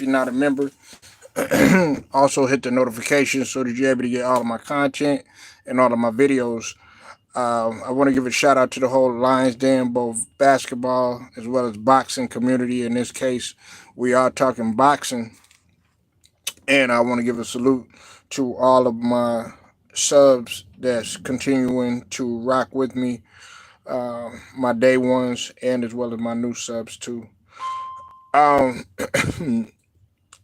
you're not a member. Also hit the notifications so that you're able to get all of my content and all of my videos. I want to give a shout out to the whole Lions Den, both basketball as well as boxing community. In this case, we are talking boxing. And I want to give a salute to all of my subs that's continuing to rock with me, my day ones, and as well as my new subs too. Um,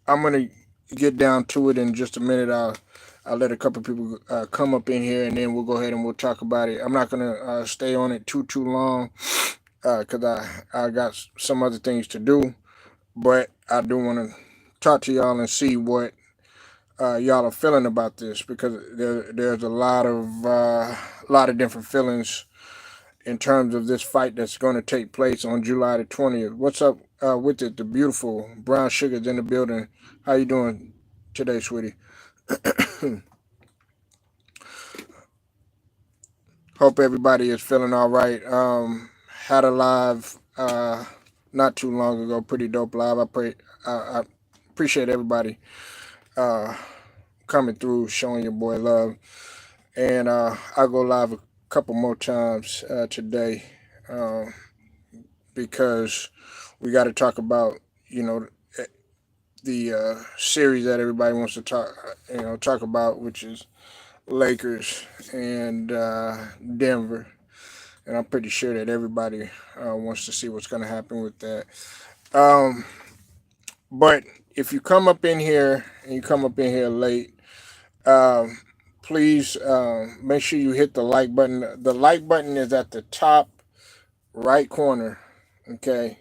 I'm gonna get down to it in just a minute. I'll let a couple people come up in here, and then we'll go ahead and we'll talk about it. I'm not gonna stay on it too long because I got some other things to do, but I do want to talk to y'all and see what y'all are feeling about this, because there's a lot of different feelings in terms of this fight that's going to take place on July the 20th. What's up with it? The beautiful Brown Sugar's in the building. How you doing today, sweetie? Hope everybody is feeling all right. Had a live not too long ago, pretty dope live. I appreciate everybody uh, coming through, showing your boy love, and I'll go live a couple more times today uh, because we got to talk about the series that everybody wants to talk about, which is Lakers and Denver, and I'm pretty sure that everybody wants to see what's going to happen with that. Um, but if you come up in here and you come up in here late, um, please make sure you hit the like button. The like button is at the top right corner. Okay,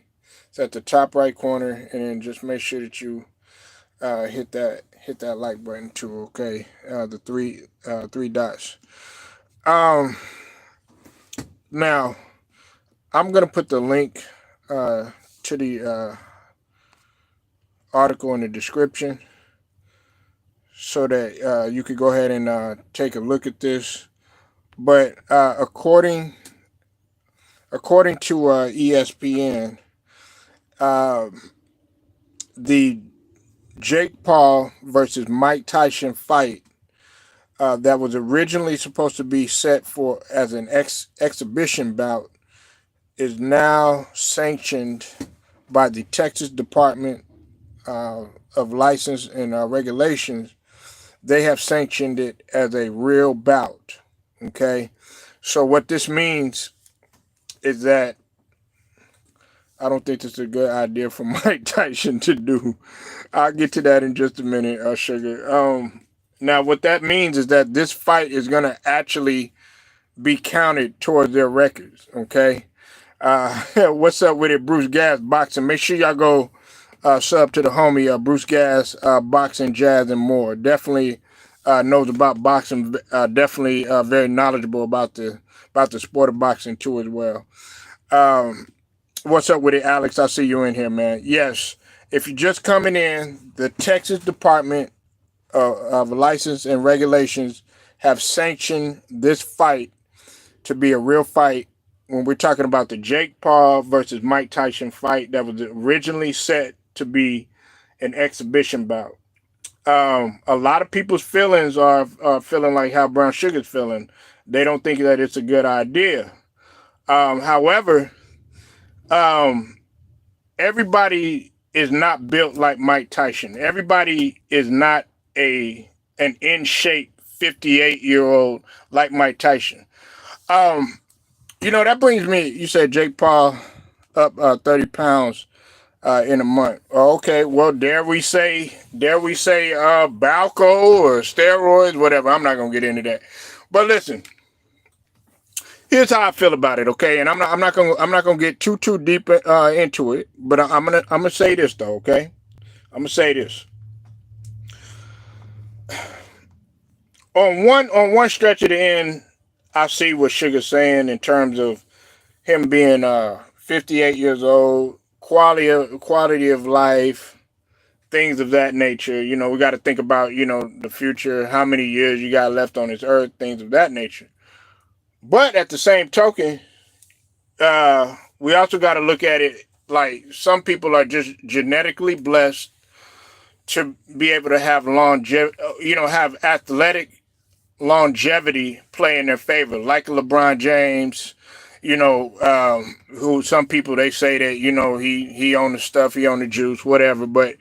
it's at the top right corner, and then just make sure that you hit that like button too. Okay, the three dots. Um, Now I'm gonna put the link to the article in the description so that you could go ahead and take a look at this. But according to ESPN, uh, the Jake Paul versus Mike Tyson fight that was originally supposed to be set for as an exhibition bout is now sanctioned by the Texas Department of License and Regulations. They have sanctioned it as a real bout. Okay, so what this means is that I don't think this is a good idea for Mike Tyson to do. I'll get to that in just a minute, Sugar. Now, what that means is that this fight is going to actually be counted towards their records. Okay. What's up with it, Bruce Gas Boxing? Make sure y'all go sub to the homie Bruce Gas Boxing, Jazz, and more. Definitely knows about boxing. Definitely very knowledgeable about the sport of boxing too as well. Um, what's up with it, Alex? I see you in here, man. Yes, if you're just coming in, the Texas Department of License and Regulations have sanctioned this fight to be a real fight. When we're talking about the Jake Paul versus Mike Tyson fight that was originally set to be an exhibition bout. A lot of people's feelings are feeling like how Brown Sugar's feeling. They don't think that it's a good idea. However, everybody is not built like Mike Tyson. Everybody is not an in shape 58-year-old like Mike Tyson. That brings me. You said Jake Paul up 30 pounds in a month. Okay, well, dare we say Balco or steroids, whatever. I'm not gonna get into that. But listen, here's how I feel about it. Okay, and I'm not gonna get too deep into it. But I'm gonna say this though. Okay, I'm gonna say this. On one stretch of the end, I see what Sugar's saying in terms of him being 58 years old, quality of life, things of that nature. We got to think about the future, how many years you got left on this earth, things of that nature. But at the same token, we also got to look at it like some people are just genetically blessed to be able to have longevity, have athletic longevity play in their favor, like LeBron James, who some people they say that he owned the stuff, he owned the juice, whatever. But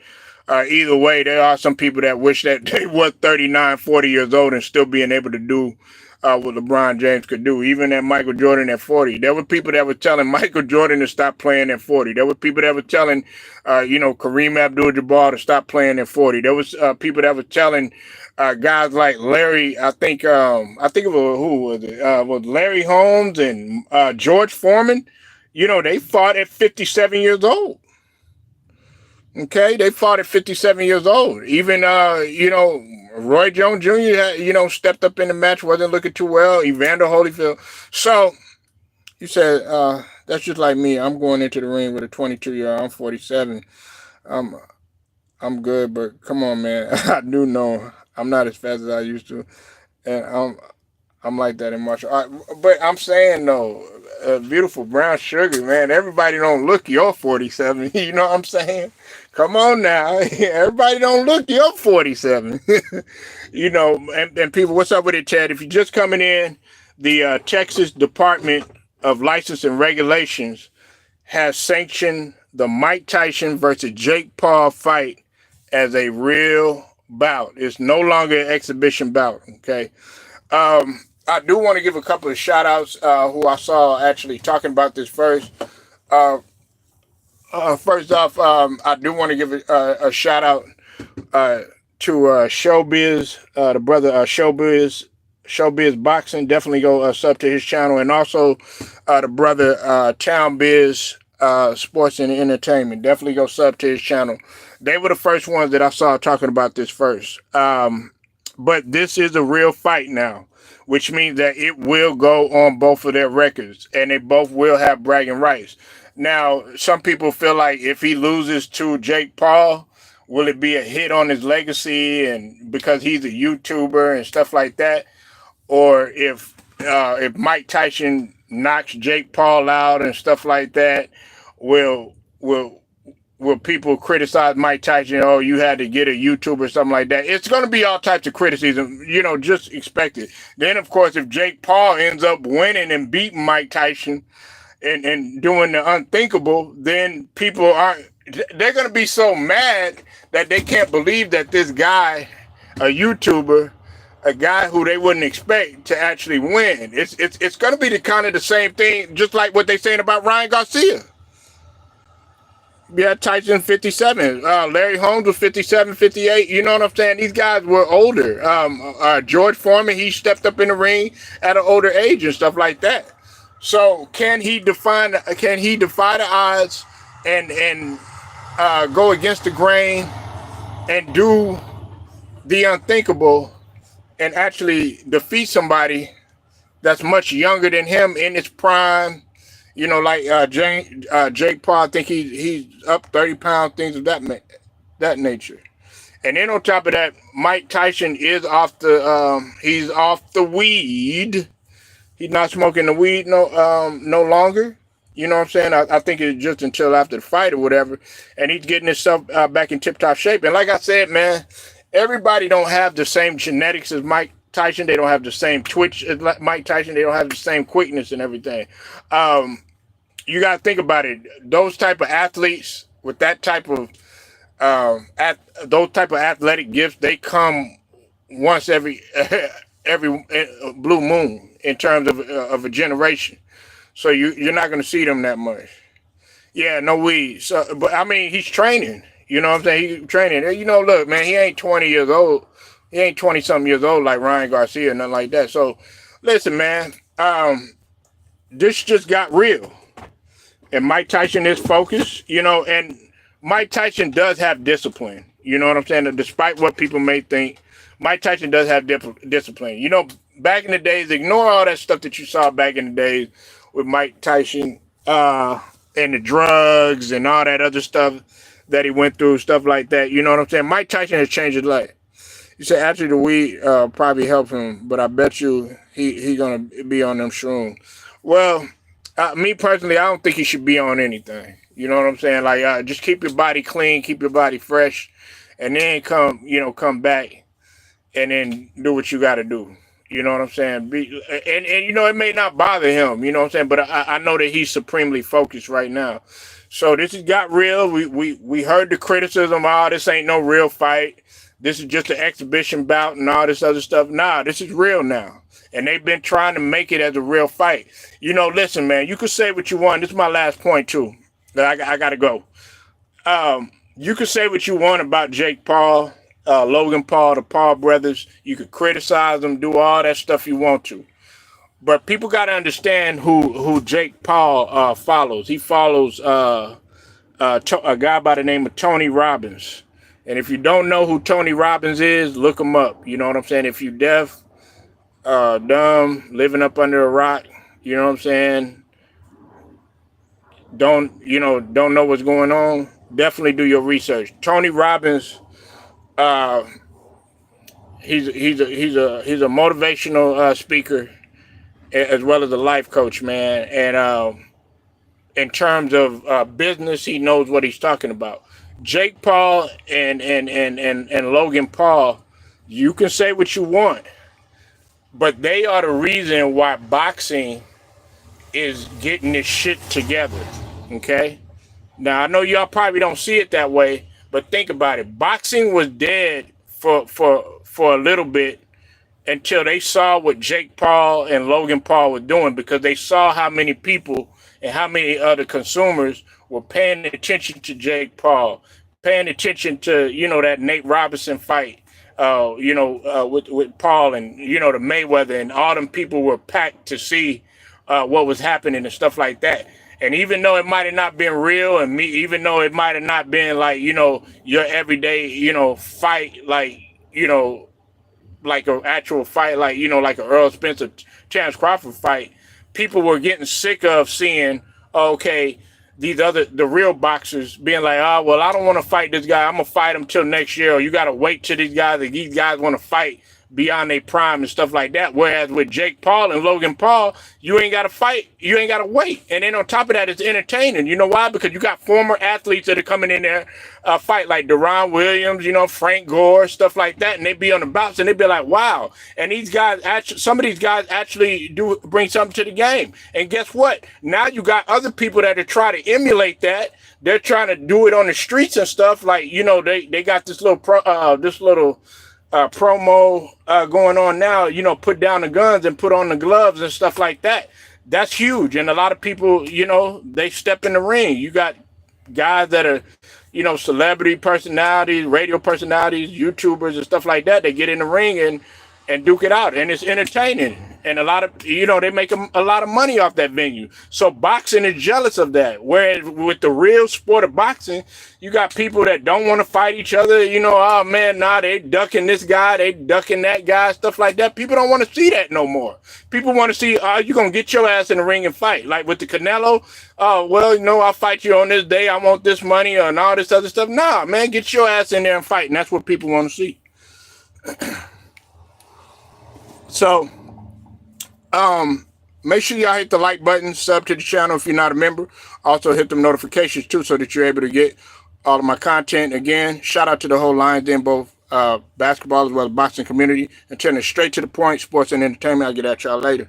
either way, there are some people that wish that they were 39, 40 years old and still being able to do what LeBron James could do, even at Michael Jordan at 40. There were people that were telling Michael Jordan to stop playing at 40. There were people that were telling, Kareem Abdul-Jabbar to stop playing at 40. There was people that were telling guys like Larry, I think it was, who was it? Was Larry Holmes and George Foreman. They fought at 57 years old. Okay, they fought at 57 years old. Even Roy Jones Jr. had, stepped up in the match, wasn't looking too well. Evander Holyfield. So he said, that's just like me. I'm going into the ring with a 22-year-old. I'm 47. I'm good, but come on, man. I do know I'm not as fast as I used to, and I'm like that in martial art. But I'm saying though, beautiful brown sugar, man. Everybody don't look you're 47. You know what I'm saying? Come on now. Everybody don't look you're 47. And people, what's up with it, Chad? If you're just coming in, the Texas Department of License and Regulations has sanctioned the Mike Tyson versus Jake Paul fight as a real bout. It's no longer an exhibition bout, okay? I do want to give a couple of shout outs who I saw actually talking about this first. First off, I do want to give a shout out to Showbiz, the brother Showbiz Boxing. Definitely go sub to his channel. And also the brother Town Biz Sports and Entertainment. Definitely go sub to his channel. They were the first ones that I saw talking about this first. But this is a real fight now, which means that it will go on both of their records, and they both will have bragging rights. Now, some people feel like if he loses to Jake Paul, will it be a hit on his legacy, and because he's a YouTuber and stuff like that? Or if Mike Tyson knocks Jake Paul out and stuff like that, will people criticize Mike Tyson? Oh, you had to get a YouTuber or something like that. It's going to be all types of criticism, just expect it. Then, of course, if Jake Paul ends up winning and beating Mike Tyson and doing the unthinkable, then they're going to be so mad that they can't believe that this guy, a YouTuber, a guy who they wouldn't expect to actually win. It's going to be the kind of the same thing, just like what they're saying about Ryan Garcia. Yeah, Tyson 57. Larry Holmes was 57, 58. You know what I'm saying? These guys were older. George Foreman, he stepped up in the ring at an older age and stuff like that. So can he defy the odds and go against the grain and do the unthinkable and actually defeat somebody that's much younger than him in his prime? Like Jake Paul, I think he's up 30 pounds, things of that nature. And then on top of that, Mike Tyson is off the weed. He's not smoking the weed no longer. You know what I'm saying? I think it's just until after the fight or whatever. And he's getting himself back in tip-top shape. And like I said, man, everybody don't have the same genetics as Mike Tyson. They don't have the same twitch as Mike Tyson. They don't have the same quickness and everything. You got to think about it. Those type of athletes with that type of those type of athletic gifts, they come once every blue moon in terms of a generation. So you're not going to see them that much. Yeah, no weed. So, but I mean, he's training. You know what I'm saying? He's training. Look, man, he ain't 20 years old. He ain't 20-something years old like Ryan Garcia or nothing like that. So, listen, man, this just got real. And Mike Tyson is focused, and Mike Tyson does have discipline. You know what I'm saying? Despite what people may think, Mike Tyson does have discipline. Back in the days, ignore all that stuff that you saw back in the days with Mike Tyson and the drugs and all that other stuff that he went through, stuff like that. You know what I'm saying? Mike Tyson has changed his life. You say actually the weed probably helped him, but I bet you he gonna be on them shrooms. Well, me personally, I don't think he should be on anything. You know what I'm saying? Like, just keep your body clean, keep your body fresh, and then come back and then do what you got to do. You know what I'm saying? And it may not bother him. You know what I'm saying? But I know that he's supremely focused right now. So this has got real. We heard the criticism. Oh, this ain't no real fight. This is just an exhibition bout and all this other stuff. Nah, this is real now. And they've been trying to make it as a real fight. Listen, man, you can say what you want. This is my last point, too. I got to go. You can say what you want about Jake Paul, Logan Paul, the Paul brothers. You could criticize them, do all that stuff you want to. But people got to understand who Jake Paul follows. He follows a guy by the name of Tony Robbins. And if you don't know who Tony Robbins is, look him up. You know what I'm saying? If you deaf, dumb, living up under a rock, you know what I'm saying? Don't know what's going on, definitely do your research. Tony Robbins, he's a motivational speaker as well as a life coach, man. And in terms of business, he knows what he's talking about. Jake Paul and Logan Paul, you can say what you want, but they are the reason why boxing is getting this shit together. Okay? Now I know y'all probably don't see it that way, but think about it. Boxing was dead for a little bit until they saw what Jake Paul and Logan Paul were doing, because they saw how many people and how many other consumers were paying attention to Jake Paul, paying attention to, that Nate Robinson fight, with Paul and, the Mayweather, and all them people were packed to see what was happening and stuff like that. And even though it might have not been real, and even though it might have not been like, your everyday, fight, like an actual fight, like a Earl Spencer, Terrence Crawford fight, people were getting sick of seeing, okay, the real boxers being like, oh, well, I don't want to fight this guy. I'm going to fight him till next year. Or you got to wait till these guys want to fight beyond their prime and stuff like that. Whereas with Jake Paul and Logan Paul, you ain't got to fight. You ain't got to wait. And then on top of that, it's entertaining. You know why? Because you got former athletes that are coming in there, fight like Deron Williams, Frank Gore, stuff like that. And they be on the bouts and they be like, wow. And these guys, some of these guys actually do bring something to the game. And guess what? Now you got other people that are trying to emulate that. They're trying to do it on the streets and stuff. Like, they got this little promo going on now, put down the guns and put on the gloves and stuff like that. That's huge. And a lot of people, they step in the ring. You got guys that are, celebrity personalities, radio personalities, YouTubers and stuff like that. They get in the ring and duke it out, and it's entertaining. And a lot of, they make a lot of money off that venue. So boxing is jealous of that. Whereas with the real sport of boxing, you got people that don't want to fight each other. Oh man, they ducking this guy, they ducking that guy, stuff like that. People don't want to see that no more. People want to see, you going to get your ass in the ring and fight. Like with the Canelo, I'll fight you on this day. I want this money and all this other stuff. Nah, man, get your ass in there and fight. And that's what people want to see. So, make sure y'all hit the like button, sub to the channel if you're not a member. Also hit them notifications too, so that you're able to get all of my content. Again, shout out to the whole Lions Den, both basketball as well as boxing community. And turning straight to the point, sports and entertainment. I'll get at y'all later.